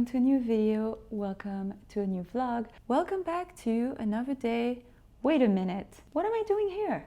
welcome to a new video, welcome to a new vlog, welcome back to another day. Wait a minute, what am I doing here?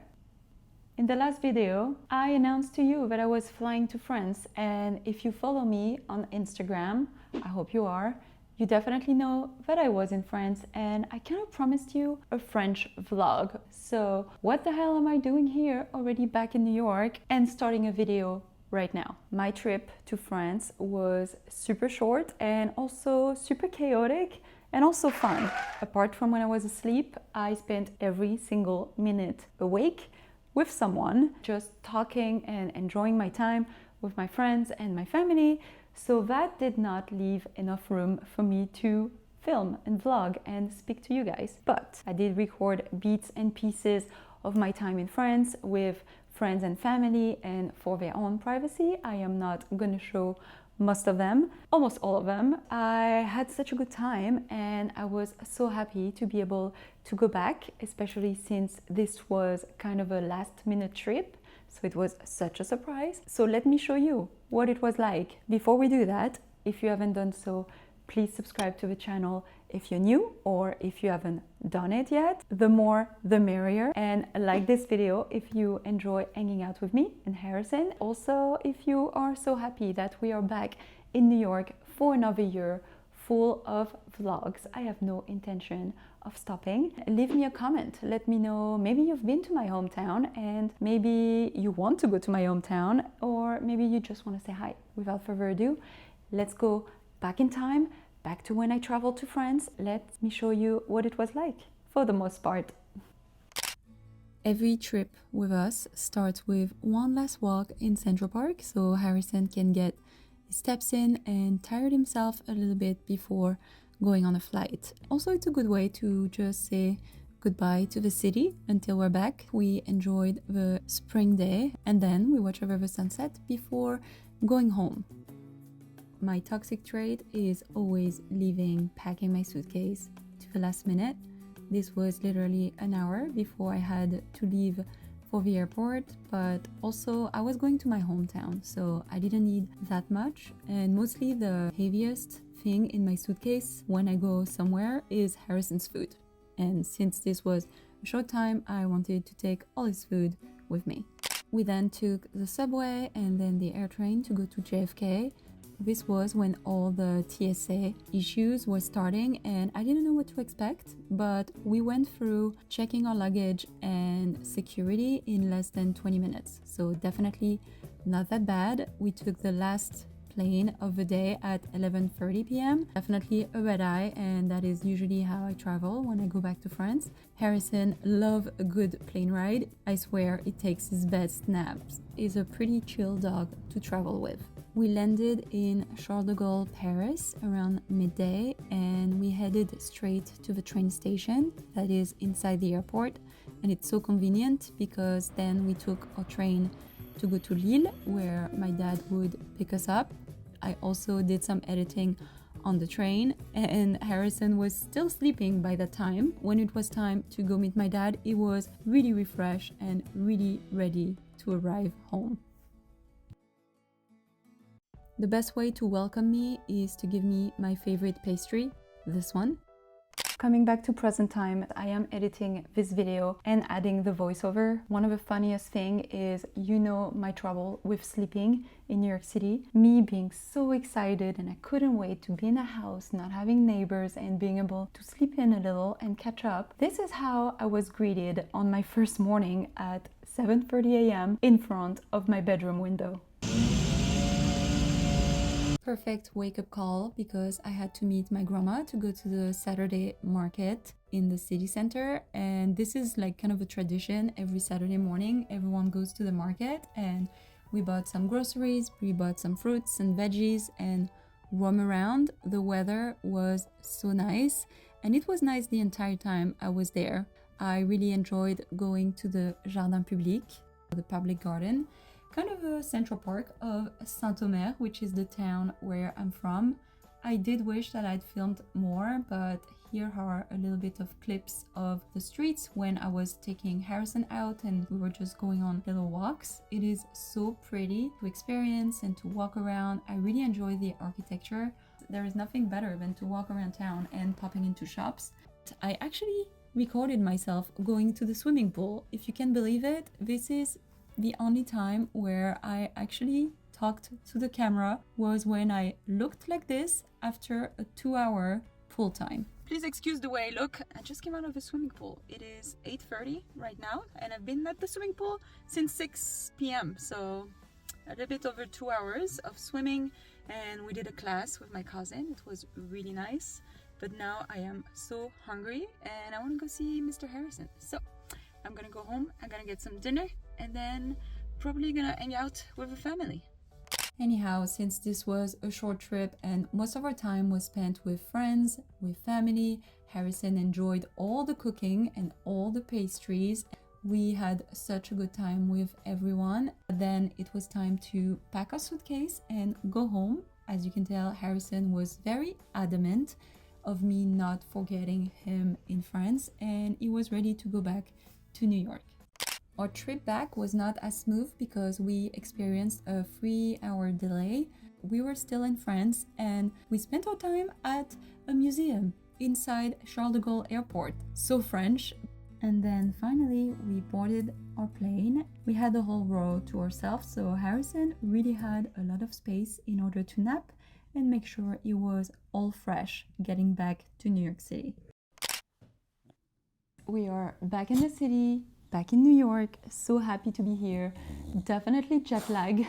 In the last video, I announced to you that I was flying to France, and if you follow me on Instagram, I hope you are, you definitely know that I was in France and I kind of promised you a French vlog. So what the hell am I doing here already back in New York and starting a video right now? My trip to France was super short and also super chaotic and also fun. Apart from when I was asleep, I spent every single minute awake with someone, just talking and enjoying my time with my friends and my family. So that did not leave enough room for me to film and vlog and speak to you guys. But I did record bits and pieces of my time in France with friends and family, and for their own privacy, I am not gonna show most of them, almost all of them. I had such a good time and I was so happy to be able to go back, especially since this was kind of a last minute trip. So it was such a surprise. So let me show you what it was like. Before we do that, if you haven't done so, please subscribe to the channel if you're new or if you haven't done it yet. The more, the merrier. And like this video if you enjoy hanging out with me and Harrison. Also, if you are so happy that we are back in New York for another year full of vlogs. I have no intention of stopping. Leave me a comment. Let me know, maybe you've been to my hometown and maybe you want to go to my hometown, or maybe you just want to say hi. Without further ado, let's go back in time, back to when I traveled to France. Let me show you what it was like, for the most part. Every trip with us starts with one last walk in Central Park, so Harrison can get his steps in and tired himself a little bit before going on a flight. Also, it's a good way to just say goodbye to the city until we're back. We enjoyed the spring day and then we watch over the sunset before going home. My toxic trait is always packing my suitcase to the last minute. This was literally an hour before I had to leave for the airport, but also I was going to my hometown, so I didn't need that much. And mostly the heaviest thing in my suitcase when I go somewhere is Harrison's food. And since this was a short time, I wanted to take all his food with me. We then took the subway and then the air train to go to JFK. This was when all the TSA issues were starting and I didn't know what to expect, but we went through checking our luggage and security in less than 20 minutes. So definitely not that bad. We took the last plane of the day at 11:30 p.m. Definitely a red eye, and that is usually how I travel when I go back to France. Harrison loves a good plane ride. I swear it takes his best naps. He's a pretty chill dog to travel with. We landed in Charles de Gaulle, Paris around midday, and we headed straight to the train station that is inside the airport. And it's so convenient because then we took our train to go to Lille, where my dad would pick us up. I also did some editing on the train, and Harrison was still sleeping by that time. When it was time to go meet my dad, he was really refreshed and really ready to arrive home. The best way to welcome me is to give me my favorite pastry, this one. Coming back to present time, I am editing this video and adding the voiceover. One of the funniest thing is, you know, my trouble with sleeping in New York City. Me being so excited and I couldn't wait to be in a house, not having neighbors and being able to sleep in a little and catch up. This is how I was greeted on my first morning at 7:30 a.m. in front of my bedroom window. Perfect wake-up call because I had to meet my grandma to go to the Saturday market in the city center, and this is like kind of a tradition. Every Saturday morning everyone goes to the market, and we bought some groceries, we bought some fruits and veggies and roam around. The weather was so nice and it was nice the entire time I was there. I really enjoyed going to the Jardin Public, the public garden, kind of a central park of Saint-Omer, which is the town where I'm from. I did wish that I'd filmed more, but here are a little bit of clips of the streets when I was taking Harrison out and we were just going on little walks. It is so pretty to experience and to walk around. I really enjoy the architecture. there is nothing better than to walk around town and popping into shops. I actually recorded myself going to the swimming pool. If you can believe it, this is the only time where I actually talked to the camera, was when I looked like this after a 2-hour pool time. Please excuse the way I look. I just came out of the swimming pool. It is 8:30 right now, and I've been at the swimming pool since 6 p.m. So a little bit over 2 hours of swimming, and we did a class with my cousin. It was really nice. But now I am so hungry and I want to go see Mr. Harrison. So I'm gonna go home, I'm gonna get some dinner, and then probably gonna hang out with the family. Anyhow, since this was a short trip and most of our time was spent with friends, with family, Harrison enjoyed all the cooking and all the pastries. We had such a good time with everyone. Then it was time to pack our suitcase and go home. As you can tell, Harrison was very adamant of me not forgetting him in France, and he was ready to go back to New York. Our trip back was not as smooth because we experienced a 3-hour delay. We were still in France and we spent our time at a museum inside Charles de Gaulle Airport. So French. And then finally we boarded our plane. We had the whole row to ourselves, so Harrison really had a lot of space in order to nap and make sure he was all fresh getting back to New York City. We are back in the city, back in New York. So happy to be here. Definitely jet lag.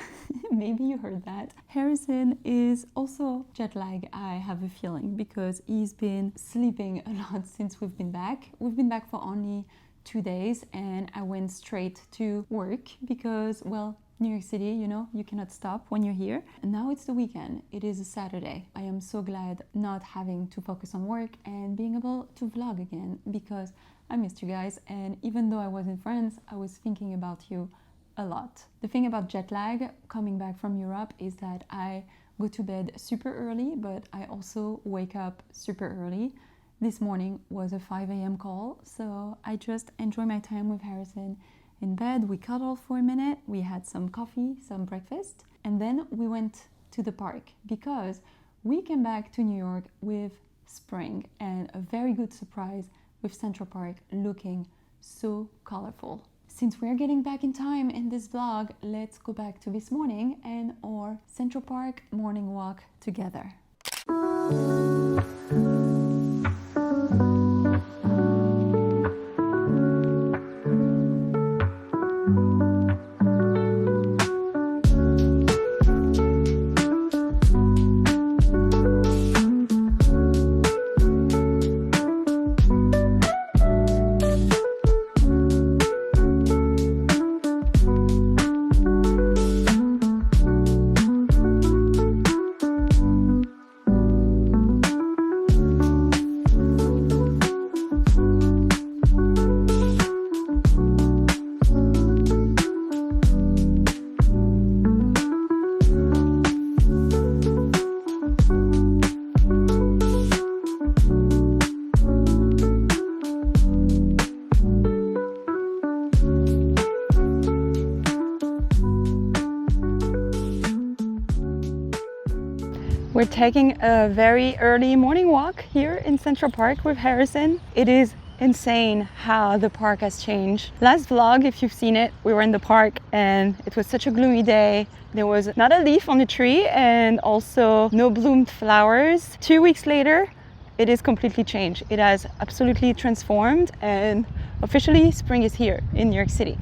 Maybe you heard that. Harrison is also jet lag, I have a feeling, because he's been sleeping a lot since we've been back. We've been back for only 2 days and I went straight to work because, well, New York City, you know, you cannot stop when you're here. And now it's the weekend. It is a Saturday. I am so glad not having to focus on work and being able to vlog again, because I missed you guys. And even though I was in France, I was thinking about you a lot. The thing about jet lag coming back from Europe is that I go to bed super early, but I also wake up super early. This morning was a 5 a.m. call, so I just enjoy my time with Harrison in bed. We cuddled for a minute, we had some coffee, some breakfast, and then we went to the park because we came back to New York with spring and a very good surprise with Central Park looking so colorful. Since we're getting back in time in this vlog, let's go back to this morning and our Central Park morning walk together. We're taking a very early morning walk here in Central Park with Harrison. It is insane how the park has changed. Last vlog, if you've seen it, we were in the park and it was such a gloomy day. There was not a leaf on the tree and also no bloomed flowers. 2 weeks later, it is completely changed. It has absolutely transformed and officially spring is here in New York City.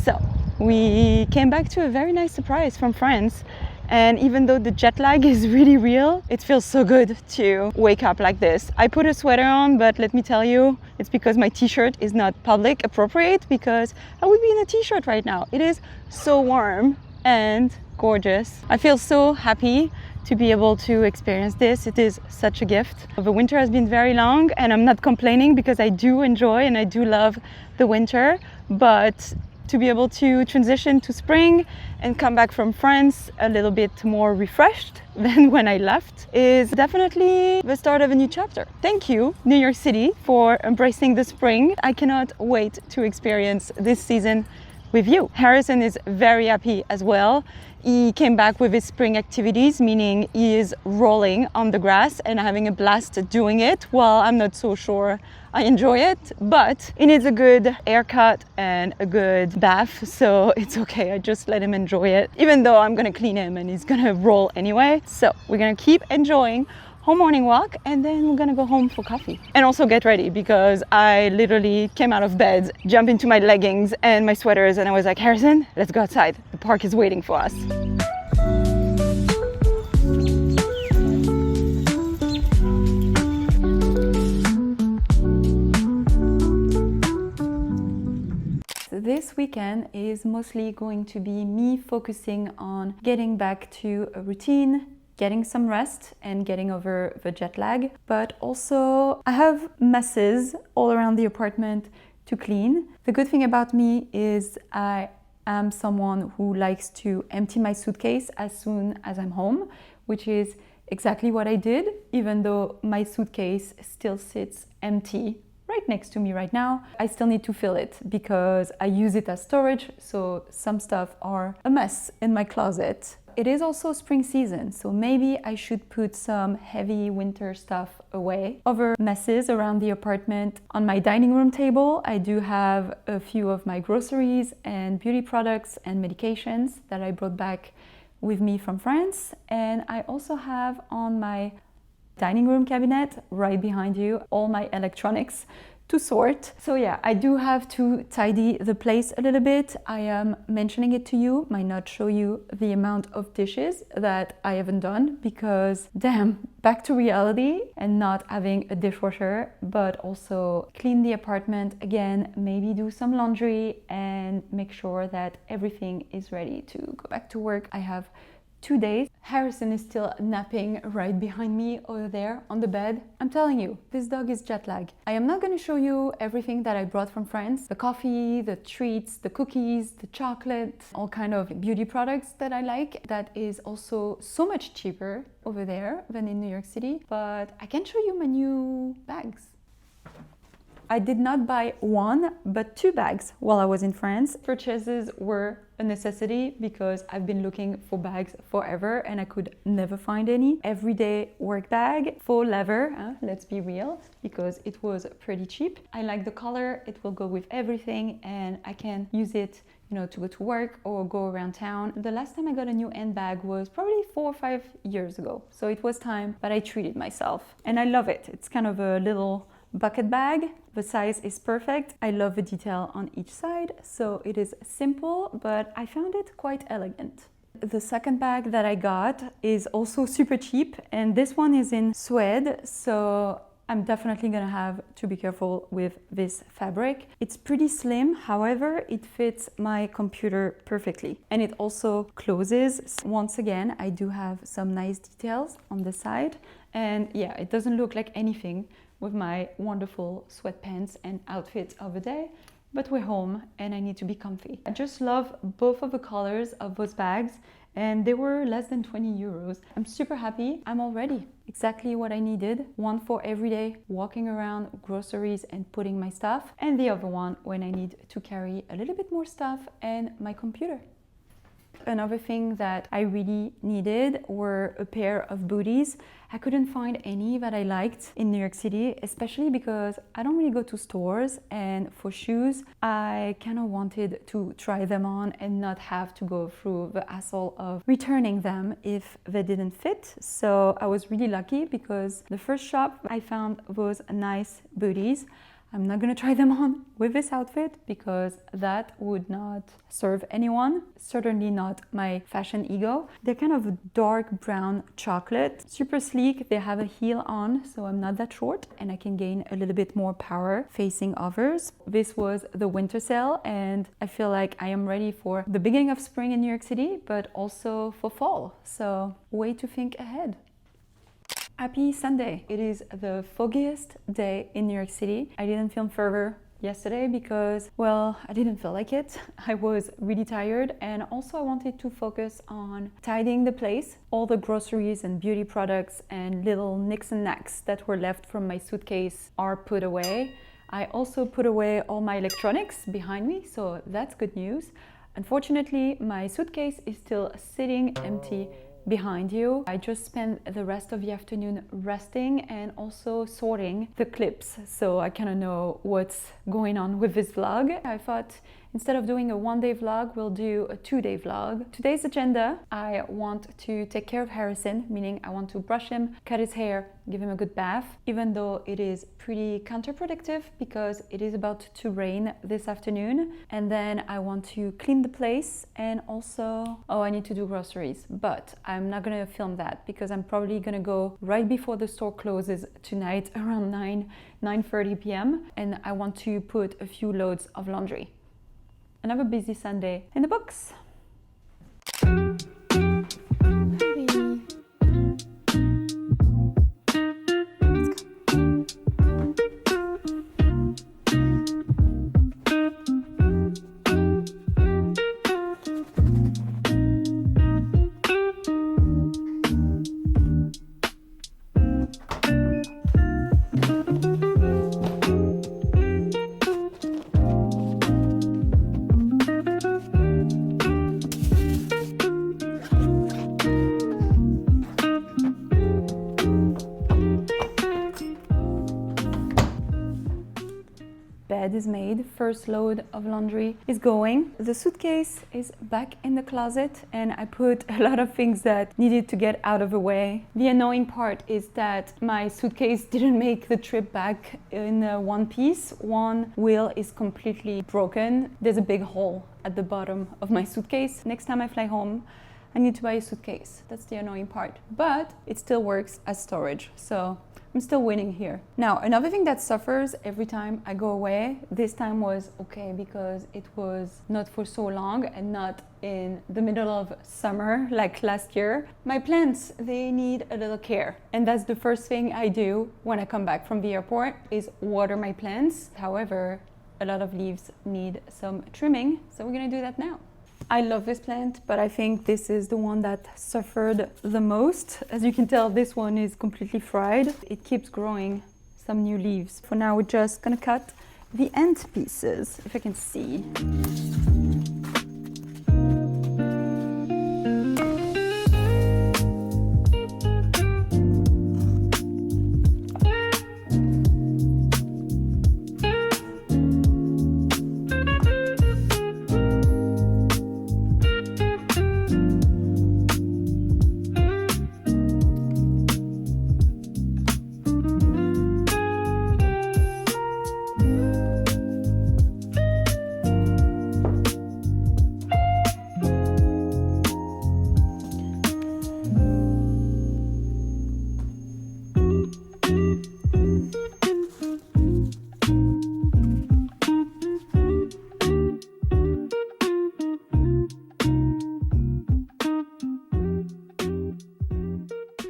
So we came back to a very nice surprise from France. And even though the jet lag is really real, it feels so good to wake up like this. I put a sweater on, but let me tell you, it's because my t-shirt is not public appropriate, because I would be in a t-shirt right now. It is so warm and gorgeous. I feel so happy to be able to experience this. It is such a gift. The winter has been very long and I'm not complaining because I do enjoy and I do love the winter, but to be able to transition to spring and come back from France a little bit more refreshed than when I left is definitely the start of a new chapter. Thank you, New York City, for embracing the spring. I cannot wait to experience this season with you. Harrison is very happy as well. He came back with his spring activities, meaning he is rolling on the grass and having a blast doing it. Well, I'm not so sure I enjoy it, but he needs a good haircut and a good bath, so it's okay. I just let him enjoy it, even though I'm gonna clean him and he's gonna roll anyway. So we're gonna keep enjoying our morning walk, and then we're gonna go home for coffee and also get ready, because I literally came out of bed, jumped into my leggings and my sweaters, and I was like, Harrison, let's go outside. The park is waiting for us. This weekend is mostly going to be me focusing on getting back to a routine, getting some rest and getting over the jet lag. But also I have messes all around the apartment to clean. The good thing about me is I am someone who likes to empty my suitcase as soon as I'm home, which is exactly what I did, even though my suitcase still sits empty right next to me right now. I still need to fill it because I use it as storage, so some stuff are a mess in my closet. It is also spring season, so maybe I should put some heavy winter stuff away. Other messes around the apartment. On my dining room table, I do have a few of my groceries and beauty products and medications that I brought back with me from France. And I also have on my dining room cabinet right behind you all my electronics to sort. So yeah, I do have to tidy the place a little bit. I am mentioning it to you, might not show you the amount of dishes that I haven't done, because damn, back to reality and not having a dishwasher, but also clean the apartment again, maybe do some laundry and make sure that everything is ready to go back to work. I have 2 days. Harrison is still napping right behind me over there on the bed. I'm telling you, this dog is jet lag. I am not going to show you everything that I brought from France. The coffee, the treats, the cookies, the chocolate, all kind of beauty products that I like. That is also so much cheaper over there than in New York City. But I can show you my new bags. I did not buy one, but 2 bags while I was in France. Purchases were a necessity because I've been looking for bags forever and I could never find any. Everyday work bag, faux leather, let's be real, because it was pretty cheap. I like the color, it will go with everything and I can use it, you know, to go to work or go around town. The last time I got a new handbag was probably 4 or 5 years ago. So it was time, but I treated myself and I love it. It's kind of a little bucket bag. The size is perfect. I love the detail on each side, so it is simple, but I found it quite elegant. The second bag that I got is also super cheap, and this one is in suede, so I'm definitely gonna have to be careful with this fabric. It's pretty slim, however, it fits my computer perfectly. And it also closes. Once again, I do have some nice details on the side. And yeah, it doesn't look like anything with my wonderful sweatpants and outfits of the day, but we're home and I need to be comfy. I just love both of the colors of those bags and they were less than 20 euros. I'm super happy. I'm all ready. Exactly what I needed. One for everyday walking around, groceries and putting my stuff, and the other one when I need to carry a little bit more stuff and my computer. Another thing that I really needed were a pair of booties. I couldn't find any that I liked in New York City, especially because I don't really go to stores, and for shoes, I kind of wanted to try them on and not have to go through the hassle of returning them if they didn't fit. So I was really lucky because the first shop I found those nice booties. I'm not gonna try them on with this outfit because that would not serve anyone, certainly not my fashion ego. They're kind of a dark brown chocolate, super sleek. They have a heel on, so I'm not that short and I can gain a little bit more power facing others. This was the winter sale and I feel like I am ready for the beginning of spring in New York City, but also for fall. So way to think ahead. Happy Sunday. It is the foggiest day in New York City. I didn't film further yesterday because, well, I didn't feel like it. I was really tired and also I wanted to focus on tidying the place. All the groceries and beauty products and little nicks and knacks that were left from my suitcase are put away. I also put away all my electronics behind me, so that's good news. Unfortunately, my suitcase is still sitting empty behind you. I just spent the rest of the afternoon resting and also sorting the clips, so I kind of know what's going on with this vlog. I thought instead of doing a one-day vlog, we'll do a two-day vlog. Today's agenda, I want to take care of Harrison, meaning I want to brush him, cut his hair, give him a good bath, even though it is pretty counterproductive because it is about to rain this afternoon. And then I want to clean the place and also, oh, I need to do groceries, but I'm not gonna film that because I'm probably gonna go right before the store closes tonight around 9:30 p.m. and I want to put a few loads of laundry. Another busy Sunday in the books. Bed is made, first load of laundry is going. The suitcase is back in the closet and I put a lot of things that needed to get out of the way. The annoying part is that my suitcase didn't make the trip back in one piece. One wheel is completely broken. There's a big hole at the bottom of my suitcase. Next time I fly home, I need to buy a suitcase. That's the annoying part, but it still works as storage. So I'm still winning here. Now, another thing that suffers every time I go away, this time was okay because it was not for so long and not in the middle of summer like last year. My plants, they need a little care. And that's the first thing I do when I come back from the airport is water my plants. However, a lot of leaves need some trimming, so we're gonna do that now. I love this plant, but I think this is the one that suffered the most. As you can tell, this one is completely fried. It keeps growing some new leaves. For now, we're just gonna cut the end pieces, if I can see.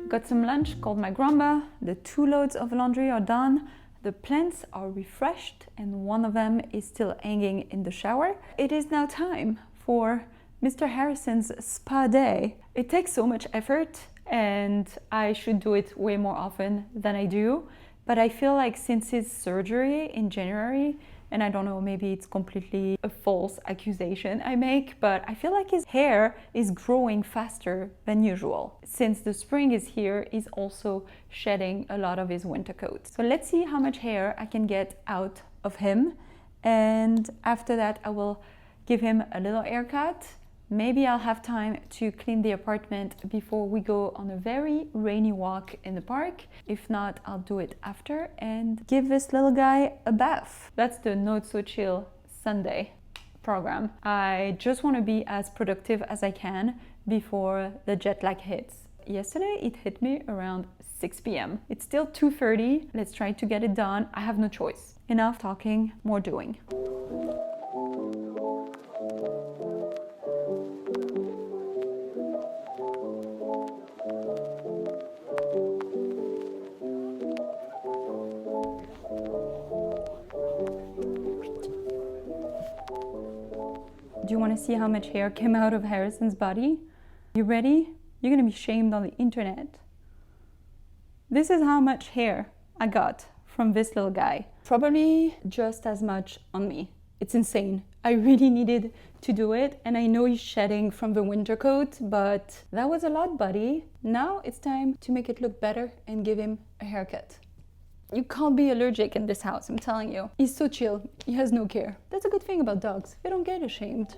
Got some lunch, called my grandma. The 2 loads of laundry are done. The plants are refreshed and one of them is still hanging in the shower. It is now time for Mr. Harrison's spa day. It takes so much effort and I should do it way more often than I do. But I feel like since his surgery in January, and I don't know, maybe it's completely a false accusation I make, but I feel like his hair is growing faster than usual. Since the spring is here, he's also shedding a lot of his winter coat. So let's see how much hair I can get out of him. And after that, I will give him a little haircut. Maybe I'll have time to clean the apartment before we go on a very rainy walk in the park. If not, I'll do it after and give this little guy a bath. That's the Not So Chill Sunday program. I just want to be as productive as I can before the jet lag hits. Yesterday, it hit me around 6 p.m. It's still 2:30. Let's try to get it done. I have no choice. Enough talking, more doing. Do you want to see how much hair came out of Harrison's body? You ready? You're gonna be shamed on the internet. This is how much hair I got from this little guy. Probably just as much on me. It's insane. I really needed to do it, and I know he's shedding from the winter coat, but that was a lot, buddy. Now it's time to make it look better and give him a haircut. You can't be allergic in this house, I'm telling you. He's so chill, he has no care. That's a good thing about dogs, they don't get ashamed.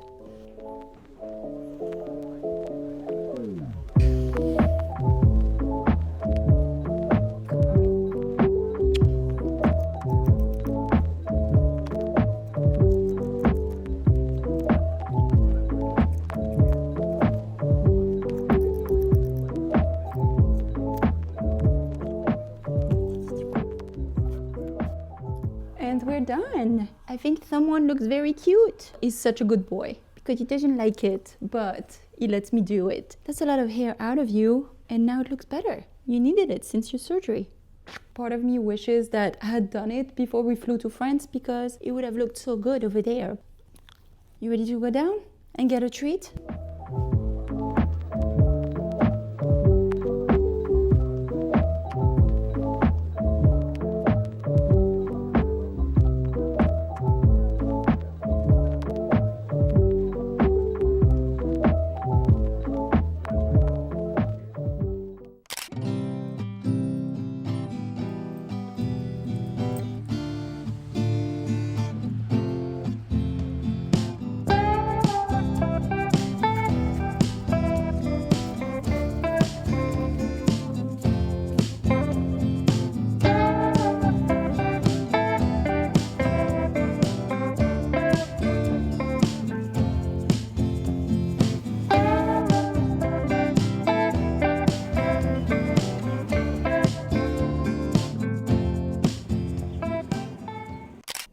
And we're done. I think someone looks very cute. He's such a good boy because he doesn't like it, but he lets me do it. That's a lot of hair out of you, and now it looks better. You needed it since your surgery. Part of me wishes that I had done it before we flew to France because it would have looked so good over there. You ready to go down and get a treat?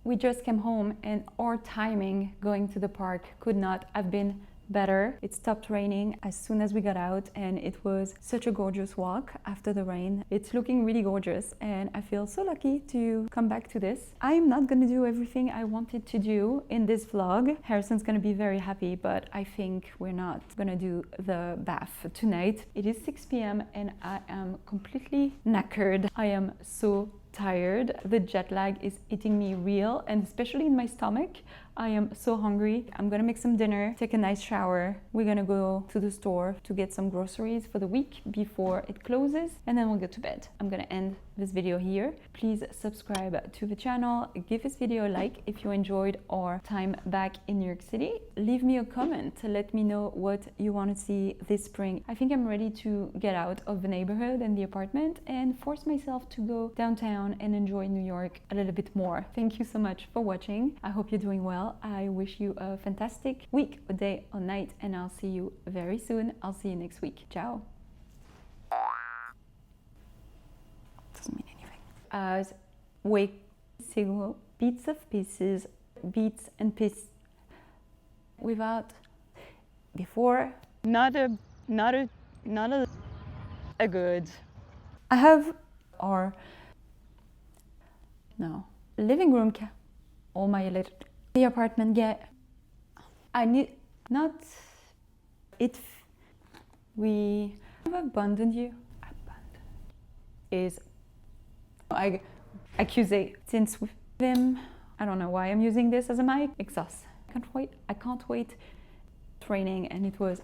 We just came home and our timing going to the park could not have been better. It stopped raining as soon as we got out, and it was such a gorgeous walk after the rain. It's looking really gorgeous, and I feel so lucky to come back to this. I'm not gonna do everything I wanted to do in this vlog. Harrison's gonna be very happy, but I think we're not gonna do the bath tonight. It is 6 p.m. and I am completely knackered. I am so tired. The jet lag is eating me real, and especially in my stomach. I am so hungry. I'm gonna make some dinner, take a nice shower. We're gonna go to the store to get some groceries for the week before it closes, and then we'll go to bed. I'm gonna end this video here. Please subscribe to the channel. Give this video a like if you enjoyed our time back in New York City. Leave me a comment. Let me know what you want to see this spring. I think I'm ready to get out of the neighborhood and the apartment and force myself to go downtown and enjoy New York a little bit more. Thank you so much for watching. I hope you're doing well. I wish you a fantastic week, or day, or night, and I'll see you very soon. I'll see you next week. Ciao. Doesn't mean anything. As wake single bits of pieces, beats and pieces without before not a good. I have our no living room all my electric. The apartment I need not it we have abandoned you. Abandoned is I accuse since with them. I don't know why I'm using this as a mic. Exhaust. I can't wait. Training, and it was